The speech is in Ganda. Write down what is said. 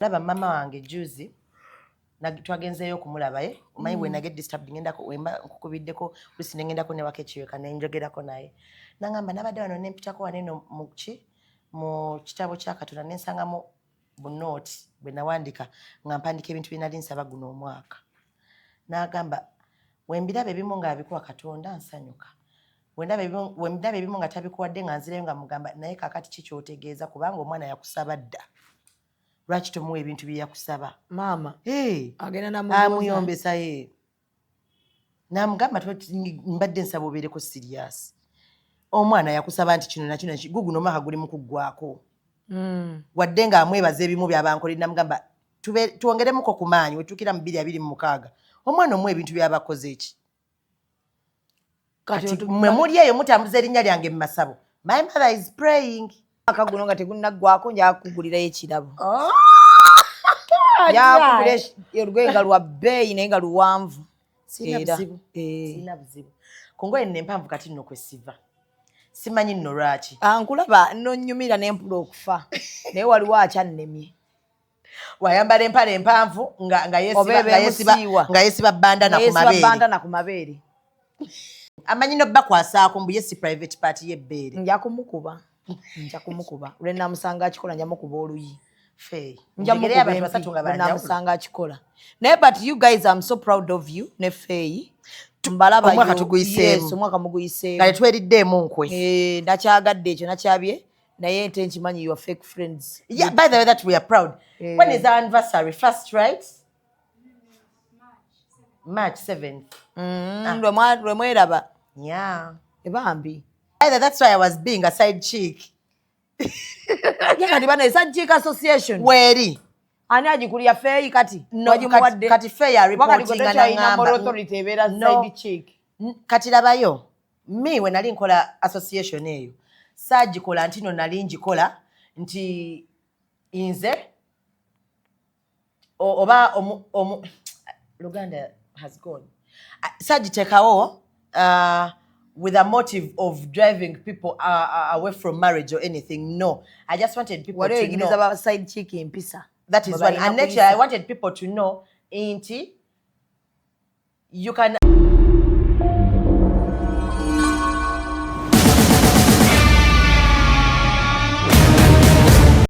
Laba mama wange juzi twagenzeeyo okumulabaye omanyi bwe nage disturbed ngendako wemba nkukubiddeko lusi nengendako ne wakekiweka nenjogerako naye nangamba nabadde wano nempitako waneno mu kitabo kya Katonda nensangamu bunooti bwe nawandika nga mpandika ebintu bye nali nsaba guno omwaka n'agamba wembiraba ebimu ng'abikuwa Katonda nsanyuka wembiraba ebimu nga tabikuwadde nga nzireyo nga mugamba naye kakati kikyotegeeza kubanga omwana yakusaba dda lwaki tomuwa ebintu bye yakusaba maama agenda namuyombesa namugamba mbadde nsaba obeereko serious omwana yakusaba nti kino nakino guguno omwaka guli mu kuggwako wadde nga amwebaza ebimu byabankolera namugamba twongeremuko ku maanyi wetuukira mu 2026 omwana omuwa ebintu byabakoze eki kati mwe muli eyo mutambuza erinnya lyange mu masabo my mother is praying akaguno nga tegunnaggwako nja kugulirayo ekirabo yakugula olugwenga lwa bbeeyi naye nga luwanvu sina buzibu ku ngoye nno empanvu kati nno kwesiva simanyi nno lwaki nkulaba nonyumira nempula okufa naye waliwo akyannemye wayambala empale empanvu nga yesiba bandana ku mabeere amanyi no bakwasaako mbu yesi private party y'ebbeere nja kumukuba lwe namusanga akikola nja mukuba oluyi namusanga akikola naye but you guys I'm so proud of you ne Faye mbalaba omwaka tuguyiseemu omwaka muguyiseemu nga tweriddemu nkwe nakyagadde ekyo nakyabye naye nte nkimanyi you are fake friends by the way that we are proud when is our anniversary first right March 7th lwe mweraba ebambi either that's why I was being a side chick kati bana side chick association weri ani agikulya Faye kati kati Faye are reporting na authority ebera side chick kati labayo mi we nali nkola association eyo sagikola ntino nali njikola nti inze oba Luganda has gone sagitekawo with a motive of driving people away from marriage or anything. No, I just wanted people to know about side chick in pisa. That is one. And actually, I wanted people to know, ain't you can